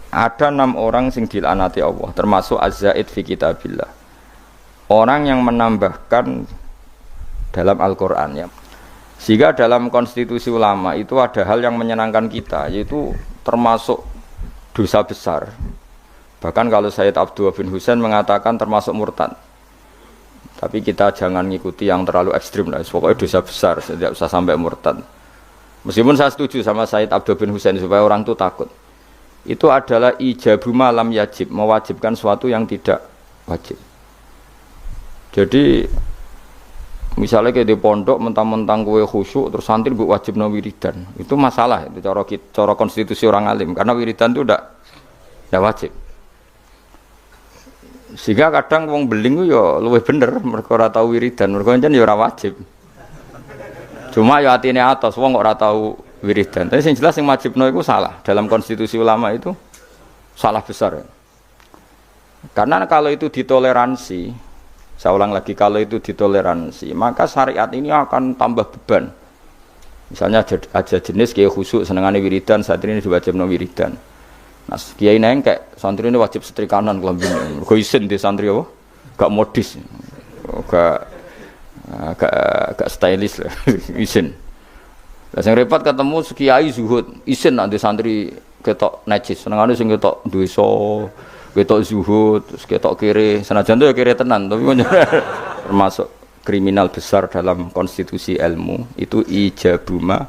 ada 6 orang sing dilaknati Allah, termasuk az-zaid fi kitabillah. Orang yang menambahkan dalam Al-Qur'an ya. Sehingga dalam konstitusi ulama itu ada hal yang menyenangkan kita, yaitu termasuk dosa besar. Bahkan kalau Sayyid Abdullah bin Husain mengatakan termasuk murtad. Tapi kita jangan ngikuti yang terlalu ekstrim lah. Pokoknya dosa besar, tidak usah sampai murtad. Meskipun saya setuju sama Sayyid Abdullah bin Husain supaya orang itu takut. Itu adalah ijabu malam yajib, mewajibkan sesuatu yang tidak wajib. Jadi misalnya kayak di pondok mentang-mentang kue khusyuk terus santri bu wajib no wiridan, itu masalah, itu cara konstitusi orang alim, karena wiridan itu tidak wajib. Sehingga kadang wong beling itu ya luwih bener, mereka ora tahu wiridan, mereka jan ya ora wajib. Cuma ya atine atos, wong kok ora tahu wiridan. Tapi yang jelas yang wajib no itu salah, dalam konstitusi ulama itu salah besar. Karena kalau itu ditoleransi, saya ulang lagi, kalau itu ditoleransi, maka syariat ini akan tambah beban. Misalnya ada jenis kiai khusyuk senengane wiridan, santri ini diwajibno wiridan. Nah, kiai nengkek, santri ini wajib setrikanan kelambine. Mergo isin di santri apa? Gak modis. Gak stylish lah, isin. Lah sing repot ketemu kiai zuhud, isin nak di santri ketok najis, senengane sing ketok dosa, ketok zuhud, terus ketok kiri, senajan itu ya kiri tenan, tapi termasuk kriminal besar dalam konstitusi ilmu itu ijabuma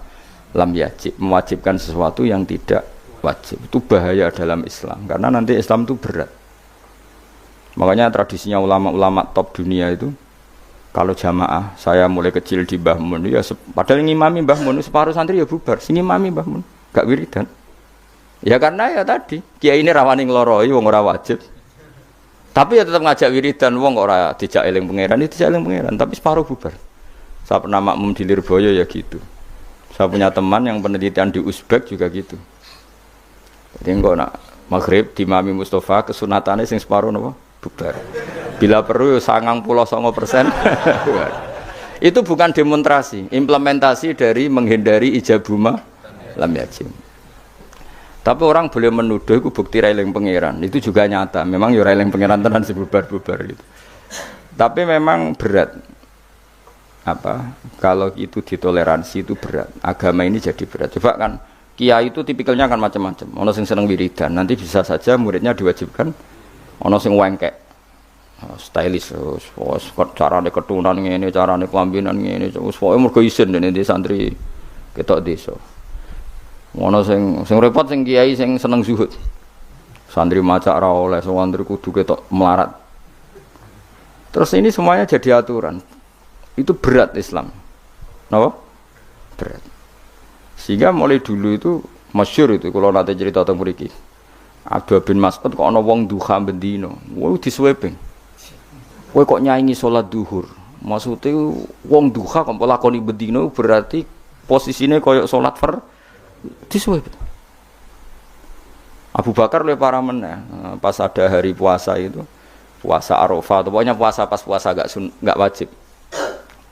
lam yajib, mewajibkan sesuatu yang tidak wajib. Itu bahaya dalam Islam, karena nanti Islam itu berat. Makanya tradisinya ulama-ulama top dunia itu, kalau jamaah, saya mulai kecil di Mbah Mun, ya padahal ngimami Mbah Mun, separuh santri ya bubar, sing ngimami Mbah Mun, gak wiridan. Ya karena ya tadi, kiai ini rawani ngloroi wong ora wajib. Tapi ya tetap ngajak wiridan wong ora dijak eling pangeran, itu dijak eling pangeran, tapi separuh bubar. Saya pernah makmum di Lirboyo ya gitu. Saya punya teman yang penelitian di Uzbek juga gitu. Jadi engko nak maghrib di Mami Mustafa kesunatannya sing separuh napa? Bubar. Bila perlu 99%. Itu bukan demonstrasi, implementasi dari menghindari ijabuma lam yajib. Tapi orang boleh menuduh itu bukti railing pangeran, itu juga nyata. Memang ya railing pangeran tenan sebubar-bubar gitu. Tapi memang berat. Apa? Kalau itu ditoleransi itu berat. Agama ini jadi berat. Coba kan kiai itu tipikalnya kan macam-macam. Ono sing seneng wiridan, nanti bisa saja muridnya diwajibkan. Ono sing wengkek, stylish, carane ketunan ngene, carane kelambinan ngene, pokoke mergo isin dene di santri ketok desa. Ono sing repot sing kiai sing seneng zuhud. Santri maca ora oleh, santri kudu ketok melarat. Terus ini semuanya jadi aturan. Itu berat Islam. Napa? Berat. Sehingga mulai dulu itu masyhur itu kalau nanti cerita tentang mriki. Abdullah bin Mas'ud kok ana wong duha bendino. Wong disweping. Kowe kok nyaingi salat duhur. Maksudnya wong duha kok lakoni bendino berarti posisinya koyok salat disuwep. Abu Bakar lebih parah meneh. Pas ada hari puasa itu, puasa Arafah, pokoknya puasa pas puasa gak wajib.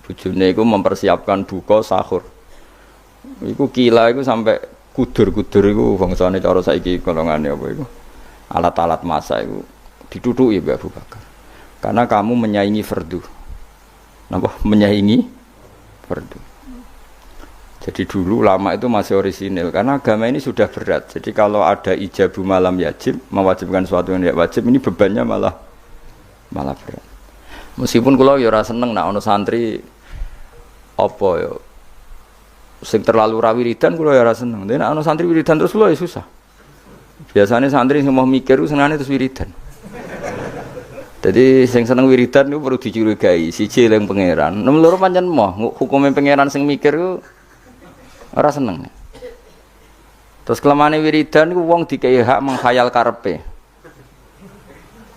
Bojone iku mempersiapkan buka sahur. Iku kila iku sampai kudur-kudur iku bangsane cara saiki golongane apa iku. Alat-alat masak iku ditutuki Mbak Abu Bakar. Karena kamu menyaingi fardu. Napa? Menyaingi fardu. Jadi dulu ulama itu masih orisinil karena agama ini sudah berat. Jadi kalau ada ijabu malam yajib, mewajibkan sesuatu yang tidak wajib, ini bebannya malah berat. Meskipun kalau ya ora seneng nak ono santri apa ya sing terlalu ra wiridan kula ya ora seneng. Nek ono santri wiridan terus kula ya susah. Biasanya santri sing mau mikir ku senengane terus wiridan. Jadi sing seneng wiridan itu perlu dicurigai, siji eling pangeran. Nomor loro pancen moh hukume pangeran sing mikir ku ora seneng. Terus kelemane wiridan iku wong dikei hak menghayal karepe.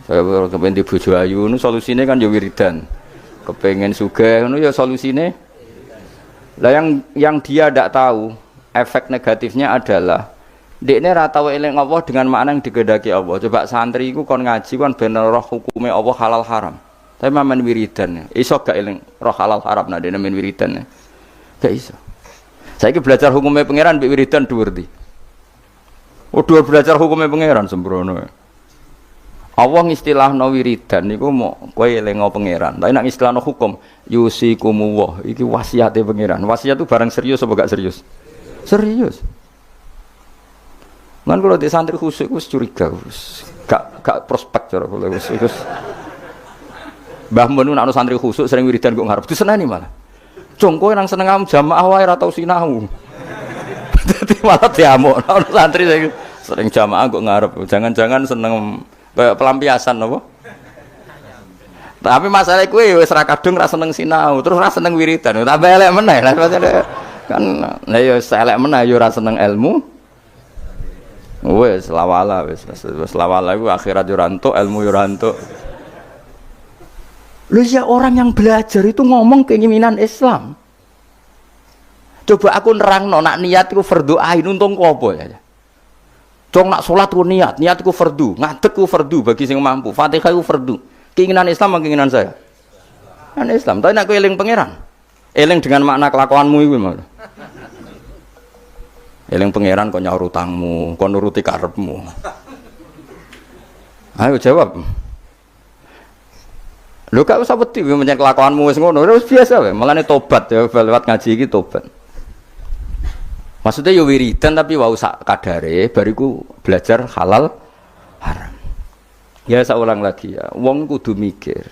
Saya kepen di bojo ayu nu solusine kan ya wiridan. Kepengen sugih ngono ya solusine. Lah yang dia ndak tahu efek negatifnya adalah dekne ra tau eling Allah dengan makna yang digedaki Allah. Coba santri iku kon ngaji kon ben roh hukume Allah halal haram. Tapi mamen wiridan. Iso gak eling roh halal haram nek dene men wiridan. Gak iso. Saya belajar hukumnya pangeran mbek wiridan dhuwur ndi. Udah belajar hukumnya pangeran sembrono. Allah ngistilahno wiridan niku mau kowe elingo pangeran. Tapi nek ngistilahno hukum yusikumullah iki wasiate pangeran. Wasiat itu barang serius apa gak serius? Serius. Kan kalau di santri khusyuk wis curiga wis gak prospek cara kula wis. Mbah Mun nek ana santri khusyuk sering wiridan kok ngarep diseneni malah. Jong kowe nang seneng jamaah wae ora tau sinau. Dadi malah diamuk ana santri sering jamaah kok ngarep. Jangan-jangan seneng kayak pelampiasan apa? Tapi masalah kuwi wis ra kadung ra seneng sinau, terus ra seneng wiridan. Tambah elek meneh lah kan. Lah ya elek meneh ya ora seneng ilmu. Wis lawala wis lawala iku akhirat yo ora entuk, ilmu yo ora entuk. Lu ya orang yang belajar itu ngomong keinginan Islam. Coba aku nerangno nak niat iku fardhu ain untung apa ya. Cong nak sholat ku niat ku fardu, ngadeg ku fardu bagi sing mampu. Fatihah ku fardu. Keinginan Islam apa keinginan saya? Kan Islam. Tapi nak kowe eling pangeran. Eling dengan makna kelakuanmu iku malah. Eling pangeran kok nyaur utangmu, kok nuruti karepmu. Ayo jawab. Lho gak usah wedi menyang kelakuanmu wis ngono, wis biasa wae. Mulane tobat ya lewat ngaji iki tobat. Maksudnya ya wiridan tapi wau sak kadare bariku belajar halal haram. Ya saya ulang lagi ya, wong kudu mikir.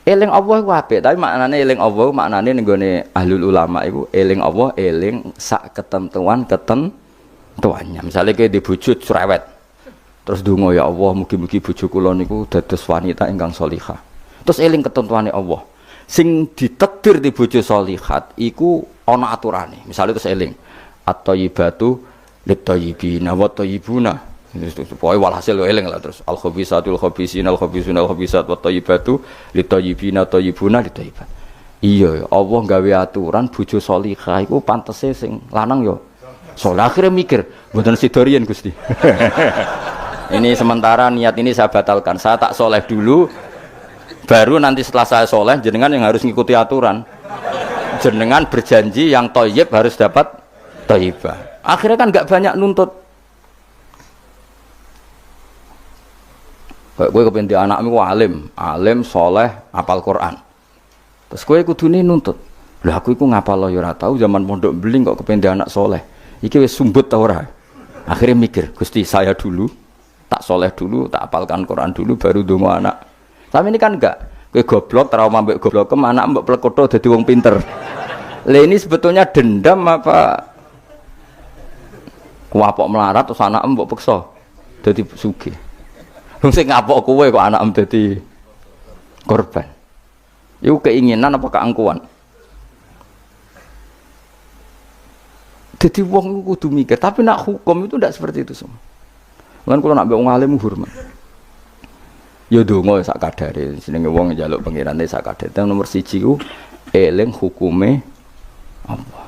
Eling Allah iku apik, tapi maknane eling Allah maknane ning gone ahlul ulama iku eling Allah eling sak ketentuannya. Misalnya kayak di bojo cerewet. Terus donga ya Allah mugi-mugi bojo kula niku dados wanita ingkang shalihah. Terus eling ketentuane Allah. Sing ditetir di bojo shalihat iku ana aturane. Misalnya terus eling at-thayyibatu lit-thayyibina wa thayyibuna. Pokoke walhasil eling lah terus al-khabisatul khabisina al-khabisuna al-khabisat wa thayyibatu lit-thayyibina thayyibuna lit-thayyibat. Iya, Allah gawe aturan bojo salihah iku pantese sing lanang yo. Saleh akhire mikir, mboten sidorian Gusti. Ini sementara niat ini saya batalkan. Saya tak soleh dulu baru nanti setelah saya soleh jenengan yang harus ngikuti aturan. Jenengan berjanji yang thayyib harus dapat thayyibah. Akhirnya kan gak banyak nuntut. Kayak gue kepengen anakmu alim, soleh, hafal Quran. Terus gue kudune nuntut. Lah aku iku ngapal ya ora tau zaman pondok beling kok kepengen anak soleh. Iki wis sumbut ta ora? Akhirnya mikir, Gusti saya dulu tak soleh dulu, tak hafalkan Quran dulu baru ndonga anak. Tapi ini kan enggak. Kowe goblok trauma mbek goblokem anak mbek plekotho dadi wong pinter. Lah ini sebetulnya dendam apa kuapok melarat terus anak mbok peksa dadi sugih. Wong sing ngapok kowe kok anak dadi korban. Iku keinginan apa keangkuhan? Jadi wong kudu mikir, tapi nak hukum itu tidak seperti itu semua. Kan kalau nak mbek wong alim hormat. Ya donga sak kadare, jenenge wong njaluk pengirane sak kadare. Nomor 1 ku eling hukume Allah.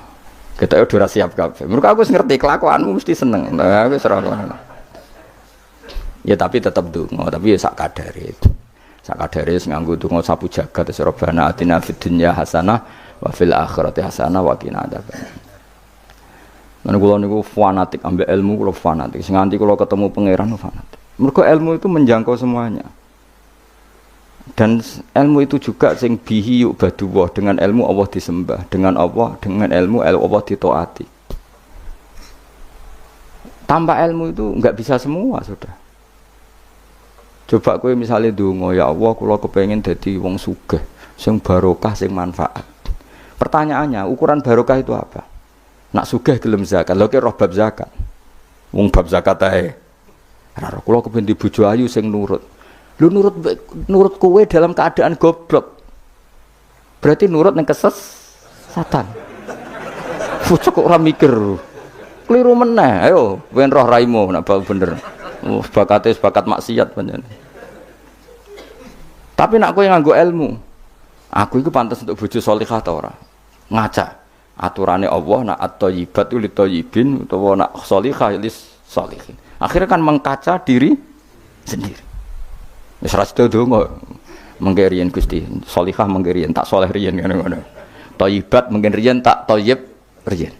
Kita udah siap kabeh. Mergo aku wis ngerti kelakuanmu mesti seneng. Nah, wis ora ngono. Ya tapi tetap donga, tapi ya sak kadare. Sak kadare sing nganggo donga sapu jagat wis Rabbana atina fid dunya hasanah wa fil akhirati hasanah wa qina adzabannar. Lan kula niku fanatik ambek ilmu, kula fanatik. Sing nganti kula ketemu pangeran fanatik. Mergo ilmu itu menjangkau semuanya. Dan ilmu itu juga sing bihi yu'badullah, dengan ilmu Allah disembah, dengan ilmu Allah ditaati. Tanpa ilmu itu enggak bisa semua, sudah. Coba kowe misalnya ndonga, ya Allah kula kepengin dadi wong sugih, sing barokah, sing manfaat. Pertanyaannya, ukuran barokah itu apa? Nak sugih gelem zakat, lha roh bab zakat. Wong bab zakat ae. Ora kula kepengin di bojo ayu sing nurut. Lu nurut kowe dalam keadaan goblok. Berarti nurut ning kesesatan. Fucuk kok ora mikir. Kliru meneh. Ayo, wen roh raimu nek bau bener. Bakate bakat maksiat pancen. Tapi nak kowe nganggo ilmu, aku iku pantes untuk bojo salihah ta ora? Ngaca. Aturane Allah nak at-thayyibatu lit-thayyibin utawa nak salihah lis-salihin. Akhirnya kan mengkaca diri sendiri. Wis ra sedo donga mengke riyen Gusti, salihah mengke riyen tak saleh riyen ngono-ngono. Thayyibat mengke riyen tak thayyib riyen.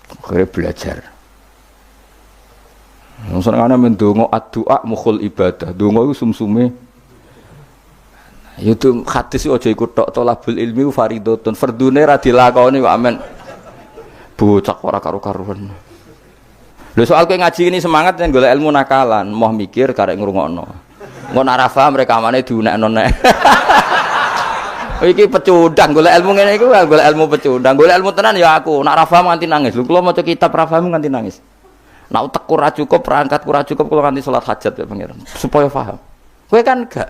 Akhire belajar. Senengane mendonga addu'a mukhul ibadah. Donga iku sumsume. Ya itu hadis aja iku tok tolabul ilmi fardhotun. Fardune ra dilakoni kok amen. Bocah ora karo-karuan. Lho soal kowe ngaji ini semangat yen golek ilmu nakalan, moh mikir karek ngrungokno. Engko nek ora paham rekamane diunekno nek. Iki pecundang golek ilmu ngene iku golek ilmu pecundang. Golek ilmu tenan ya aku, nek ora paham nganti nangis. Lho kula maca kitab ora paham nganti nangis. Nek utekku ora cukup, perangkatku ora cukup kula nganti salat hajat ya pangeran supaya paham. Kowe kan gak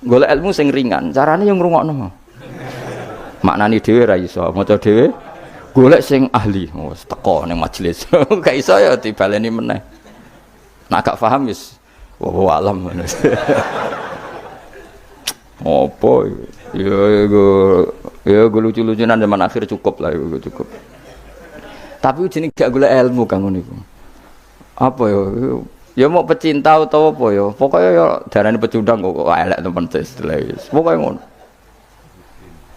golek ilmu sing ringan, carane yo ngrungokno. Maknani dhewe ra iso, maca dhewe golek sing ahli. Wes teko ning majelis. Gak iso ya dibaleni meneh. Nek gak paham wis wallahu alam. Opo ya go lucu-lucunan zaman akhir cukup lah cukup. Tapi jenenge gak golek ilmu kang ngono iku. Apa ya mau pecinta utawa apa ya pokoknya ya darane pecundang kok elek temen istilah wis pokoke ngono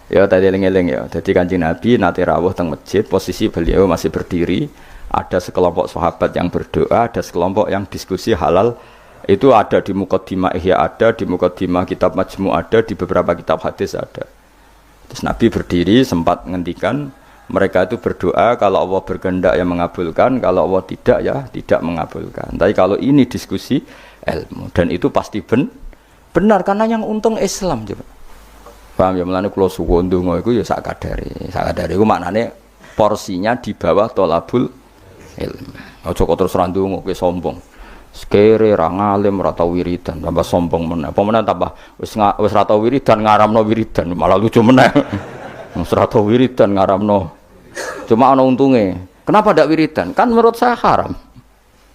ya tadi eling-eling ya dadi Kanjeng Nabi nate rawuh teng masjid posisi beliau masih berdiri ada sekelompok sahabat yang berdoa ada sekelompok yang diskusi halal itu ada di Muqaddimah Ihya ada di Muqaddimah kitab Majmu' ada di beberapa kitab hadis ada terus Nabi berdiri sempat ngendikan mereka itu berdoa kalau Allah berkehendak yang mengabulkan kalau Allah tidak ya tidak mengabulkan tapi kalau ini diskusi ilmu dan itu pasti benar karena yang untung Islam coba paham ya mulane kula suwun ndonga iku ya sak kadare iku maknane porsinya di bawah tolabul ilmu aja kok terus ra ndonga kowe sombong sekere ra ngalim ra tau wiridan tambah sombong meneh apa meneh tambah wis ra tau wiridan ngaramno wiridan malah lucu meneh wis ra tau wiridan ngaramno cuma ana untunge. Kenapa ndak wiridan? Kan menurut saya haram.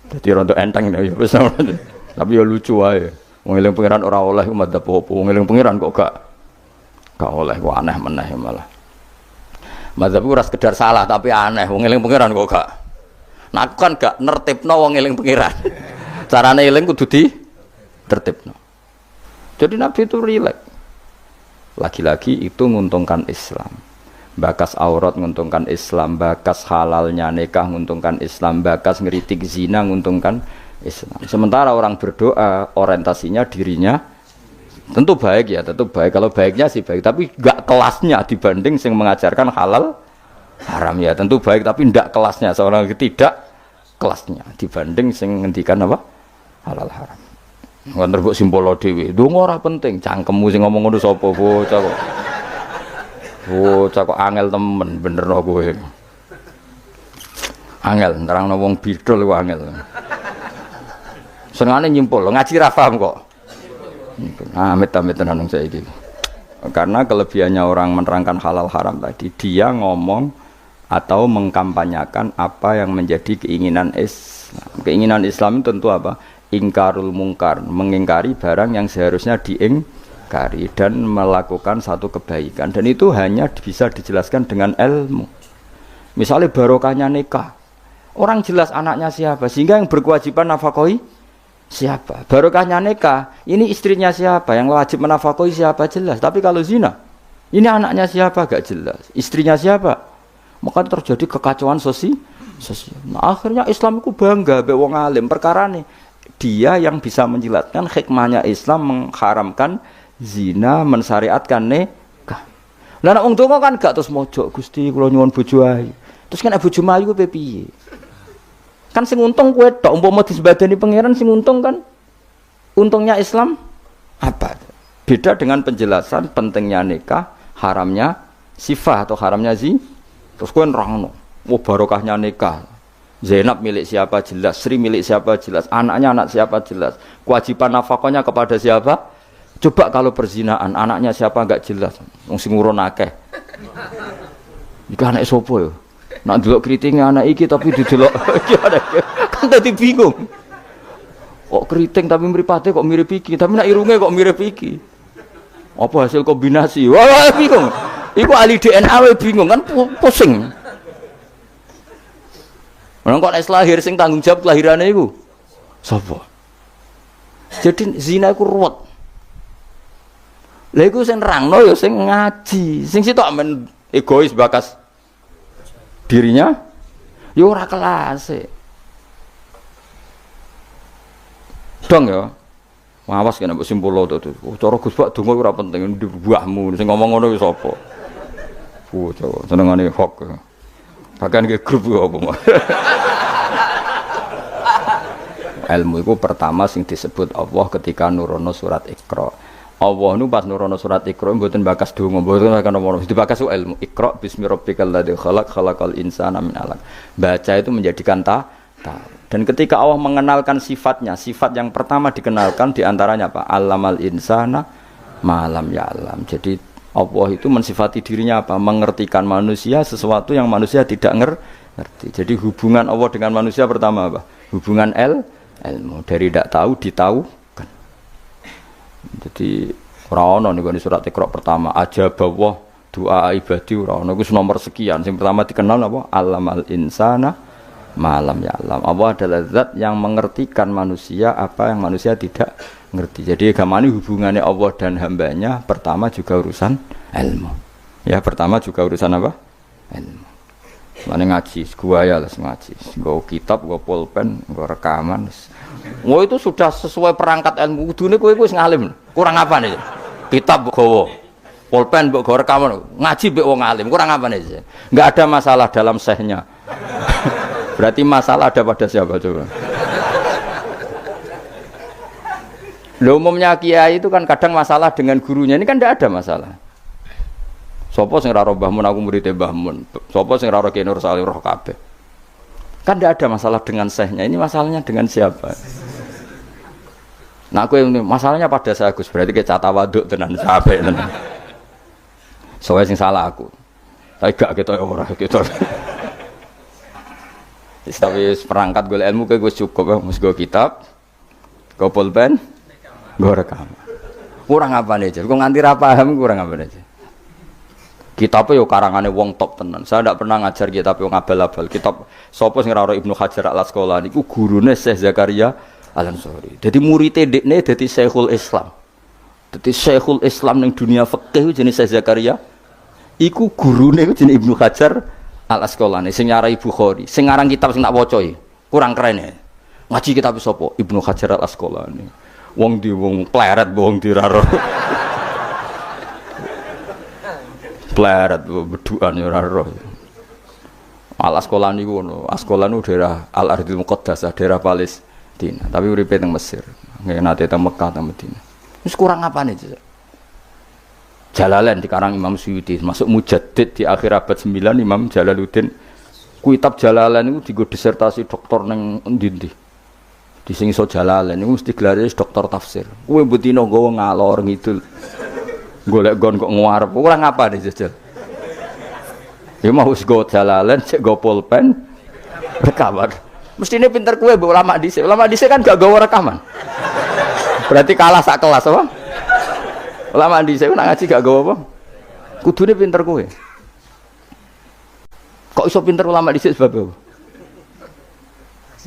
Dadi rontok enteng ya wis. Tapi ya lucu wae. Wong eling pangeran ora oleh madzhab apa. Wong eling pangeran kok gak oleh kok aneh meneh malah. Madzhab ora sekedar salah tapi aneh. Wong eling pangeran kok gak. Nah aku kan gak nertibno wong eling pangeran. Carane eling kudu tertibno. Jadi Nabi itu rileks. Lagi-lagi itu menguntungkan Islam. Bakas aurat menguntungkan Islam, bakas halalnya nikah menguntungkan Islam, bakas ngeritik zina menguntungkan Islam. Sementara orang berdoa orientasinya dirinya tentu baik ya, tentu baik. Kalau baiknya sih baik, tapi gak kelasnya dibanding yang mengajarkan halal haram ya tentu baik, tapi ndak kelasnya seorang tidak kelasnya dibanding yang ngendikan apa halal haram. Nggak terbuk simbolo dewi, dongo ora penting, cangkemmu sing ngomong ngono sapa bocah kok. Bocah kok angel temen bener no kowe. Angel nerangno wong bidol ku angel. Senengane nyimpul, ngaji ra paham kok. Amit-amit tenan saiki. Karena kelebihannya orang menerangkan halal haram tadi, dia ngomong atau mengkampanyakan apa yang menjadi keinginan Islam. Keinginan Islam itu tentu apa? Ingkarul mungkar, mengingkari barang yang seharusnya diingkari dan melakukan satu kebaikan, dan itu hanya bisa dijelaskan dengan ilmu. Misalnya barokahnya nikah, orang jelas anaknya siapa, sehingga yang berkewajiban nafkahi siapa. Barokahnya nikah, ini istrinya siapa, yang wajib menafkahi siapa, jelas. Tapi kalau zina, ini anaknya siapa, gak jelas. Istrinya siapa, maka terjadi kekacauan sosial. Nah, akhirnya Islam itu bangga be wong alim perkara nih. Dia yang bisa menjelaskan hikmahnya Islam mengharamkan zina, mensyariatkan nikah. Lah nek wong donga kan gak terus mojok Gusti kula nyuwun bojo ayu. Terus kan bojo ayu ku piye? Kan sing untung kowe tok umpama disembadani pangeran sing untung kan untungnya Islam apa? Beda dengan penjelasan pentingnya nikah, haramnya sifah atau haramnya terus kowe nerangno, oh barokahnya nikah. Zainab milik siapa jelas, Sri milik siapa jelas, anaknya anak siapa jelas, kewajiban nafkahnya kepada siapa. Coba kalau perzinaan, anaknya siapa enggak jelas, wong sing ngurun akeh. Iki anake sapa ya? Nak delok kritinge anak iki tapi didelok iki kan dadi bingung. Kok keriting tapi mripate kok mirip iki, tapi nak irunge kok mirip iki. Apa hasil kombinasi? Wah, bingung. Iku ahli DNA wae bingung kan pusing. Orang kok nek lahir sing tanggung jawab kelahirane iku sapa? Jadi zina iku ruwet. Lha iku sing nerangno ya sing ngaji. Sing sitok men egois bakas dirinya ya ora kelas. Kadang ya, awas kena mbok simpul to. Cara Gus Bak donga ora penting buahmu sing ngomong ngono wis apa. Bocah senengane hok. Bahkan ke grup apa. Ilmu itu pertama sing disebut Allah ketika nurono surat Iqra. Allah nu pas nurono surat Iqra mboten bakas donga, mboten akan nomor. Dibakas ilmu. Iqra bismi rabbikal ladzi khalaqal insana min 'alaq. Baca itu menjadikan tahu. Dan ketika Allah mengenalkan sifatnya, sifat yang pertama dikenalkan diantaranya apa? Allamal insana ma lam ya'lam. Jadi Allah itu mensifati dirinya apa? Mengertikan manusia sesuatu yang manusia tidak ngerti. Jadi hubungan Allah dengan manusia pertama apa? Hubungan ilmu. Dari tidak tahu ditahukan. Jadi ora ono niku surat Iqra pertama aja bawah doa ibadi ora ono. Iku nomor sekian. Yang pertama dikenal apa? Allamal insana malam ya alam. Allah adalah zat yang mengertikan manusia apa yang manusia tidak ngerti. Jadi agama ini hubungannya Allah dan hambanya pertama juga urusan ilmu. Ya pertama juga urusan apa? Ilmu. Mana ngaji, gua ya les ngaji. Gua kitab, gua pulpen, gua rekaman. Wah itu sudah sesuai perangkat ilmu. Kudune kowe wis ngalim. Kurang apa nih? Kitab gowo. Pulpen mbok go rekaman. Ngaji mbek wong alim. Kurang apa nih? Enggak ada masalah dalam sehnya. Berarti masalah ada pada siapa coba? Loh, umumnya kiai itu kan kadang masalah dengan gurunya, ini kan tidak ada masalah. Sopo sing ora Mbah Mun aku murid Mbah Mun. Sopo sing ora Ki Nur Salih roh kabeh. Kan tidak ada masalah dengan sehnya, ini masalahnya dengan siapa? Nah aku ini masalahnya pada saya Gus, berarti ke catawaduk tenan sampai tenan. Soalnya sing salah aku. Tapi gak kita ora kita. Tapi perangkat gue ilmu kayak gue cukup, mus gue kitab, gue pulpen, gue rekam. Kurang apa nih? Gue nganti paham kurang apa nih? Kitabnya yo karangannya wong top tenan. Saya tidak pernah ngajar kitab yang abal-abal. Kitab sopo sing ora Ibnu Hajar Al Asqalani iku gurune Syekh Zakaria Al Ansori. Jadi muridé dekne dadi Syekhul Islam. Dadi Syekhul Islam ning dunia fikih jenenge Syekh Zakaria. Iku gurune jenenge Ibnu Hajar Al Asqalani sing nyarai Bukhari, sing ngarang kitab sing tak waca kurang keren ya. Ngaji kitab sapa? Ibnu Hajar Al Asqalani. Wong di wong pleret wong diraro. Pleret bedukan ya ora roh. Al Asqalani ku ngono. Asqalani daerah Al Ardhil Muqaddasah, daerah Palestina, tapi uripe teng Mesir. Nggih nate teng Mekah teng Madinah. Wis kurang apane, Cek? Jalalain dikarang Imam Suyuti, masuk mujaddid di akhir abad 9 Imam Jalaluddin. Kitab Jalalain itu digo disertasi doktor nang endi-endi. Di sing iso Jalalain niku mesti gelare doktor tafsir. Kowe mbutino nggawa ngalor ngidul. Golek gon kok ngarep. Ora ngapa nih jajal. Ya mau wis go Jalalain, cek go pulpen, rekaman. Mestine pinter kowe mbok ulama dhisik. Ulama dhisik kan gak gawa rekaman. Berarti kalah sak kelas apa? Ulama dhisik nak ngaji gak gawa apa? Kudune pinter kowe. Kok iso pinter ulama dhisik sebab apa?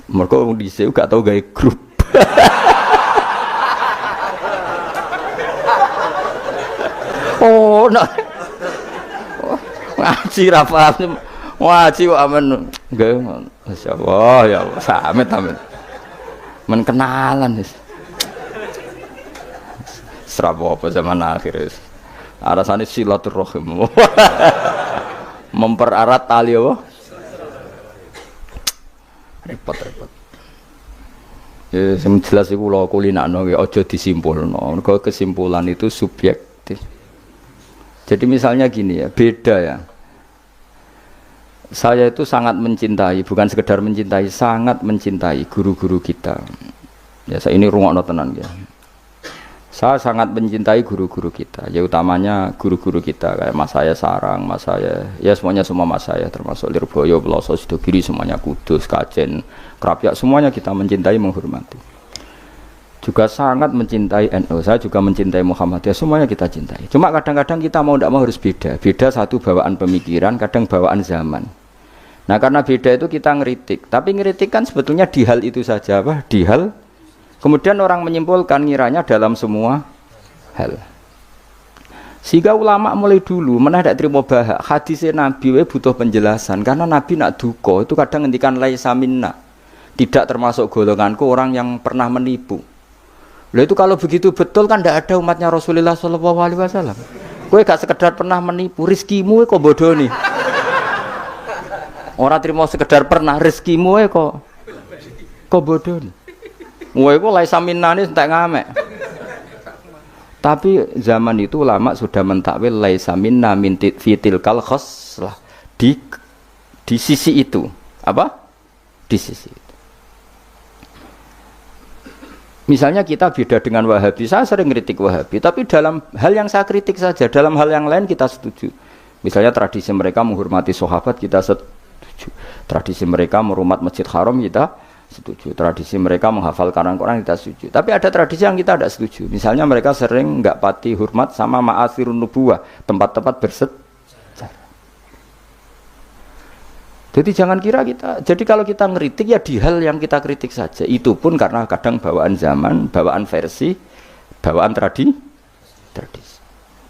Mergo wong dhisik gak tau gawe grup. Oh, no. Ngaji ra paham. Ngaji kok amen gawe masyaallah ya samet amen. Men kenalan wis. Serapa apa zaman akhir wis. Arasane silaturahim. Mempererat tali apa? Repot-repot. Ya sing jelas iku kula kulinakno nggih aja disimpulno. Mergo kesimpulan itu subjektif. Jadi misalnya gini ya, beda ya. Saya itu sangat mencintai, bukan sekedar mencintai, sangat mencintai guru-guru kita. Ya saya ini rungokno tenan ya. Saya sangat mencintai guru-guru kita, ya utamanya guru-guru kita kayak Mas saya Sarang, Mas saya, ya semuanya semua Mas saya termasuk Lirboyo, Peloso, Sidogiri, semuanya Kudus, Kajen, Krapyak, semuanya kita mencintai, menghormati. Juga sangat mencintai NU, saya juga mencintai Muhammadiyah, semuanya kita cintai. Cuma kadang-kadang kita mau tidak mau harus beda. Beda satu bawaan pemikiran, kadang bawaan zaman. Nah karena beda itu kita ngeritik, tapi ngeritik kan sebetulnya di hal itu saja, apa? Di hal. Kemudian orang menyimpulkan ngiranya dalam semua hal. Sehingga ulama mulai dulu mana tidak terima bahak hadisnya Nabi butuh penjelasan karena Nabi nak duko itu kadang ngendikan laisa minna, tidak termasuk golonganku orang yang pernah menipu. Loh itu kalau begitu betul kan tidak ada umatnya Rasulullah Shallallahu Alaihi Wasallam. Kowe gak sekedar pernah menipu, rezekimu kok bodoh nih. Orang terima sekedar pernah, rezekimu kok bodoh nih. Kowe kok laisa minnani entek ngamek. Tapi zaman itu ulama sudah mentakwil laisa minna min fitil kal khoslah di sisi itu. Apa? Di sisi itu. Misalnya kita beda dengan Wahabi, saya sering kritik Wahabi, tapi dalam hal yang saya kritik saja, dalam hal yang lain kita setuju. Misalnya tradisi mereka menghormati sahabat, kita setuju. Tradisi mereka merumat Masjid Haram, kita setuju. Tradisi mereka menghafal Quran, kita setuju. Tapi ada tradisi yang kita tidak setuju. Misalnya mereka sering nggak pati hormat sama ma'athirun nubuwah, tempat-tempat bersejarah. Jadi jangan kira kita, jadi kalau kita ngeritik ya di hal yang kita kritik saja. Itu pun karena kadang bawaan zaman, bawaan versi, bawaan tradisi.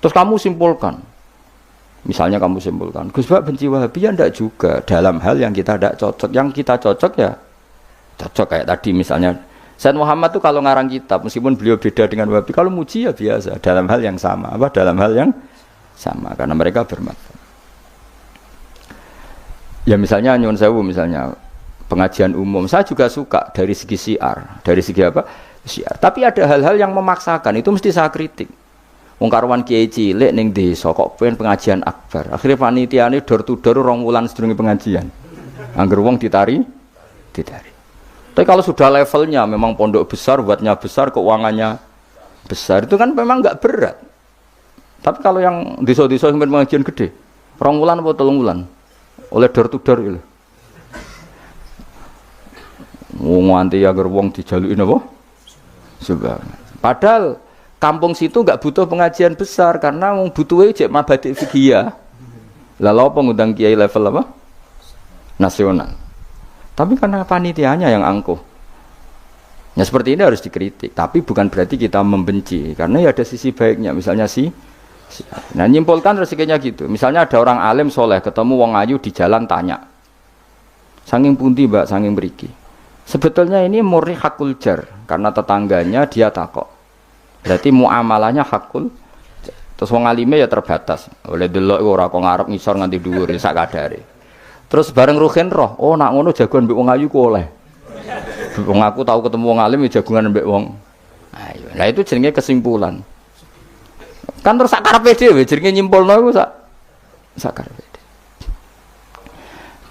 Terus kamu simpulkan, misalnya kamu simpulkan, Gus Bak benci Wahabi ya enggak juga. Dalam hal yang kita tidak cocok, yang kita cocok ya cocok kayak tadi misalnya. Said Muhammad tuh kalau ngarang kitab, meskipun beliau beda dengan Wahabi, kalau muji ya biasa, dalam hal yang sama, dalam hal yang sama, karena mereka bermanfaat. Ya misalnya nyuwun sewu, misalnya pengajian umum, saya juga suka dari segi syiar, dari segi apa? Syiar. Tapi ada hal-hal yang memaksakan, itu mesti saya kritik. Wong karuan kiai cilik ning desa kok pengen pengajian akbar. Akhirnya panitiane door to door 2 wulan sedurunge pengajian. Angger wong ditari. Tapi kalau sudah levelnya memang pondok besar, buatnya besar, keuangannya besar, itu kan memang enggak berat. Tapi kalau yang desa-desa yang pengajian gede, 2 wulan atau 3 wulan oleh door to door itu. Wong nganti agar wong dijaluki napa? Subhanallah. Padahal kampung situ enggak butuh pengajian besar karena wong butuhe cek mabadik fikih. Lalu apa ngundang kiai level apa? Nasional. Tapi karena panitianya yang angkuh. Ya seperti ini harus dikritik, tapi bukan berarti kita membenci karena ya ada sisi baiknya, misalnya nah nyimpulkan rezekinya gitu. Misalnya ada orang alim soleh ketemu wong ayu di jalan tanya, saking pundi mbak, saking beriki. Sebetulnya ini murni hakul jar karena tetangganya dia takok. Berarti muamalahnya hakul. Terus wong alime ya terbatas. Oleh delok ora kok ngarep ngisor nganti dhuwur sak kadare. Terus bareng ruhin roh, oh nak ngono jagoan mbek wong ayu ku oleh. Wong aku tahu ketemu wong alim ya jagungan mbek wong ayu. Nah itu jenenge kesimpulan. Kan terus sak karepe dhewe jenenge nyimpulno iku sak karepe.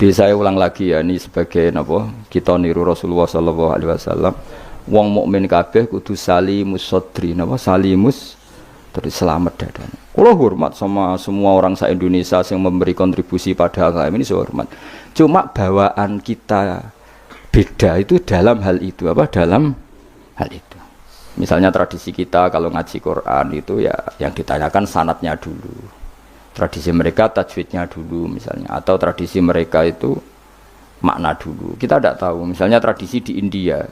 Saya ulang lagi ya, ini sebagai napa kita niru Rasulullah sallallahu alaihi wasallam. Wong mukmin kabeh kudu salimus sadri, napa salimus dari selamat dadane. Kula hormat sama semua orang se-Indonesia yang memberi kontribusi pada agama ini, saya hormat. Cuma bawaan kita beda itu dalam hal itu, dalam hal itu. Misalnya tradisi kita kalau ngaji Quran itu ya yang ditanyakan sanadnya dulu. Tradisi mereka tajwidnya dulu misalnya, atau tradisi mereka itu makna dulu. Kita tidak tahu. Misalnya tradisi di India.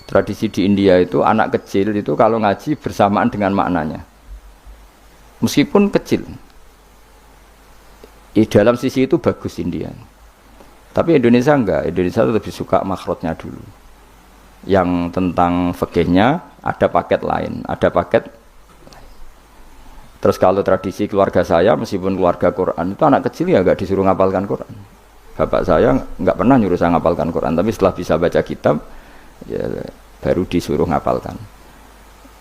Tradisi di India itu anak kecil itu kalau ngaji bersamaan dengan maknanya. Meskipun kecil. Di dalam sisi itu bagus India. Tapi Indonesia enggak. Indonesia lebih suka makhrajnya dulu. Yang tentang fikihnya ada paket lain, ada paket. Terus kalau tradisi keluarga saya, meskipun keluarga Quran itu anak kecil ya enggak disuruh ngapalkan Quran. Bapak saya enggak pernah nyuruh saya ngapalkan Quran, tapi setelah bisa baca kitab ya baru disuruh ngapalkan.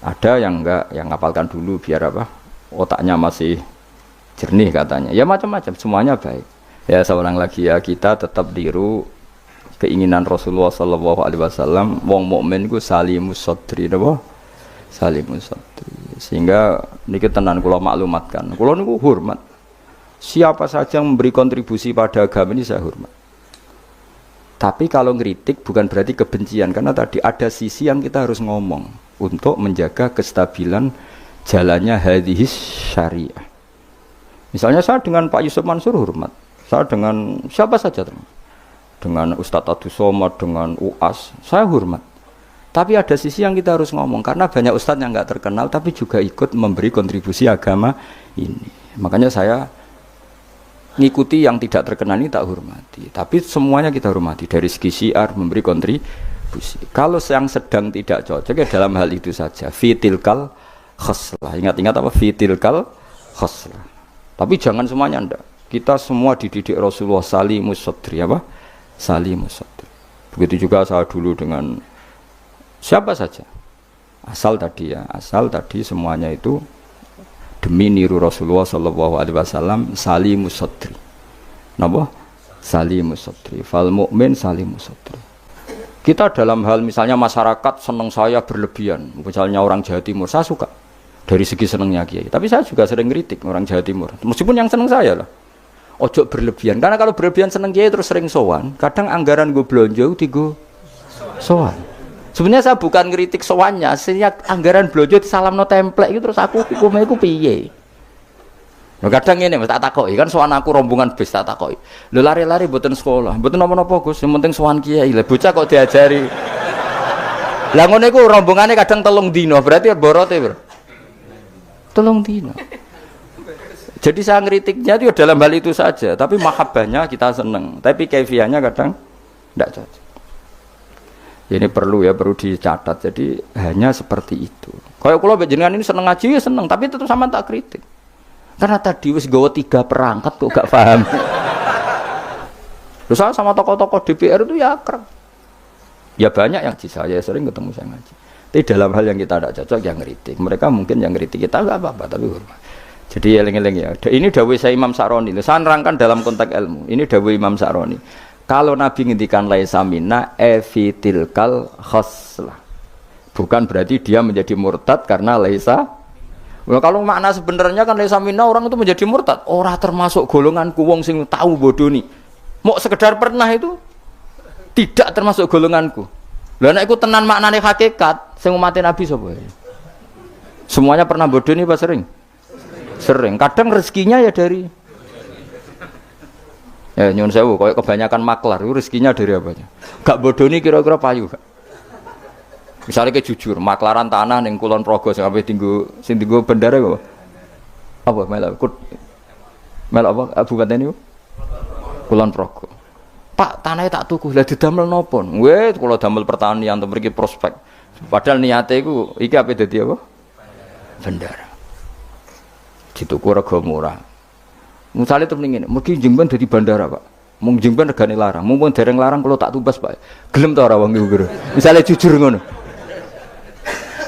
Ada yang enggak, yang ngapalkan dulu biar apa? Otaknya masih jernih katanya. Ya macam-macam, semuanya baik. Ya saya ulang lagi ya, kita tetap tiru keinginan Rasulullah sallallahu alaihi wasallam, wong mukmin ku salimus sadri, napa? Salimus sadri. Sehingga niki tenan kula maklumatkan. Kula niku hormat. Siapa saja yang memberi kontribusi pada agama ini saya hormat. Tapi kalau ngeritik bukan berarti kebencian, karena tadi ada sisi yang kita harus ngomong untuk menjaga kestabilan jalannya hadhis syariah. Misalnya saya dengan Pak Yusuf Mansur hormat. Saya dengan siapa saja teman. Dengan Ustadz Abdul Somad, dengan UAS, saya hormat. Tapi ada sisi yang kita harus ngomong, karena banyak ustadz yang nggak terkenal, tapi juga ikut memberi kontribusi agama ini. Makanya saya ngikuti yang tidak terkenal ini tak hormati. Tapi semuanya kita hormati, dari segi syiar memberi kontribusi. berkontribusi. Kalau yang sedang tidak cocok ya dalam hal itu saja. Fitilkal khoslah. Ingat-ingat apa? Fitilkal khoslah. Tapi jangan semuanya ndak. Kita semua dididik Rasulullah salimus sadri apa? Salimus sadri. Begitu juga saya dulu dengan siapa saja. Asal tadi semuanya itu demi niru Rasulullah sallallahu alaihi wasallam salimus sadri. Napa? Salimus sadri. Fal mukmin salimus sadri. Kita dalam hal misalnya masyarakat senang saya berlebihan, misalnya orang Jawa Timur, saya suka dari segi senangnya Kiai. Tapi saya juga sering kritik orang Jawa Timur, meskipun yang senang saya lah. Ojo berlebihan, karena kalau berlebihan senang Kiai terus sering sowan. Kadang anggaran gue belanja digo sowan. Sebenarnya saya bukan kritik sowannya, sehingga anggaran belanja disalamno template itu terus aku iku piye. Nah, kadang ini tak takoki kan sowan aku rombongan bis tak takoki. Lho lari-lari mboten sekolah, mboten napa-napa Gus, yang penting sowan Kiai. Lah bocah kok diajari. Lah ngono iku rombongane kadang 3 dina, berarti borote, Bro. 3 dina. Jadi saya ngeritiknya itu dalam hal itu saja, tapi mahabbahnya kita seneng, tapi kaifiahnya kadang tidak cocok. Ini perlu dicatat. Jadi hanya seperti itu. Kalau jenengan ini seneng ngaji ya seneng, tapi itu sama tak kritik. Karena tadi wis gawa 3 perangkat kok gak paham. Terus saya sama tokoh-tokoh DPR itu ya akrab. Ya banyak yang di saya sering ketemu saya ngaji. Tapi dalam hal yang kita tidak cocok yang ngeritik. Mereka mungkin yang ngeritik kita enggak apa-apa, tapi hormat. Jadi eling-eling ya. Ini dawuh saya Imam Sa'roni. Saya nerangkan dalam konteks ilmu. Ini dawuh Imam Sa'roni. Kalau Nabi ngendikan laisa minna efitilkal khoslah. Bukan berarti dia menjadi murtad karena laisa. Well, kalau makna sebenarnya kan laisa minna orang itu menjadi murtad. Ora termasuk golonganku wong sing tahu bodoh nih. Mau sekedar pernah itu tidak termasuk golonganku. Lah nek iku tenan maknane hakikat sing umat Nabi sapa? Semuanya pernah bodoh nih Pak sering? Sering. Kadang rezekinya ya dari ya nyun sewu koyo kebanyakan maklar itu rezekinya dari apanya? Gak bodoh nih kira-kira payu gak? Misalnya kayak jujur, maklaran tanah ning Kulon Progo sampai tinggu bendara apa? Apa melok apa kabupaten niku? Kulon Progo. Pak, tanahnya tak tuku, lah didamel napa? Weh, kula damel pertanian to mriki prospek. Padahal niate iku iki ape dadi apa? Bendara. Dituku rega murah. Misalnya temen ngene, mungkin Jengban dadi bandara, Pak. Mung Jengban regane larang, mumpun dereng larang kalau tak tumbas, Pak. Gelem ta ora wong iku? Misale jujur ngono.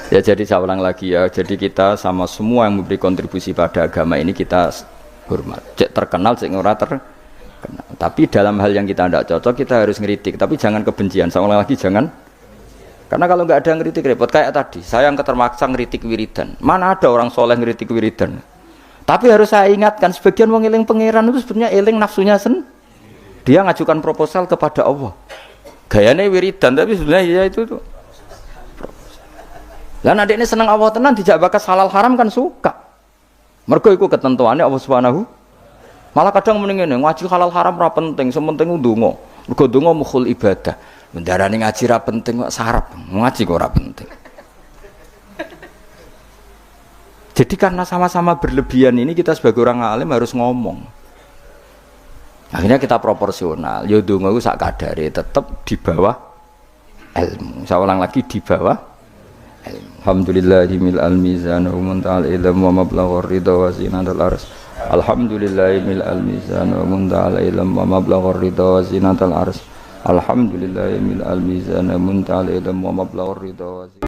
Ya jadi saya ulang lagi ya, jadi kita sama semua yang memberi kontribusi pada agama ini kita hormat. Cek terkenal, cek ora terkenal. Tapi dalam hal yang kita tidak cocok kita harus ngeritik, tapi jangan kebencian. Saya ulang lagi jangan. Karena kalau nggak ada ngeritik repot kayak tadi. Saya yang ketermaksa ngeritik wiridan. Mana ada orang soleh ngeritik wiridan? Tapi harus saya ingatkan sebagian wong eling pangeran itu sebenarnya eling nafsunya dia ngajukan proposal kepada Allah. Gayanya wiridan tapi sebenarnya ya itu tuh. Lah nek ini seneng Allah tenan dijak bakas halal haram kan suka. Mergo iku ketentuannya Allah Subhanahu. Malah kadang mending ngene, ngaji halal haram ora penting, sementing ndonga. Mergo ndonga mukhul ibadah. Bendarane ngaji ra penting kok sarap, ngaji kok ora penting. Jadi karena sama-sama berlebihan ini kita sebagai orang alim harus ngomong. Akhirnya kita proporsional. Ya ndonga iku sak kadare tetep di bawah ilmu. Saya ulang lagi di bawah Alhamdulillahimil al-mizan wa munta'al ilm wa mablaghur ridha wa zinatul ars. Alhamdulillahimil al-mizan wa munta'al ilm wa mablaghur ridha wa zinatul ars. Alhamdulillahimil al-mizan wa munta'al ilm wa mablaghur ridha wa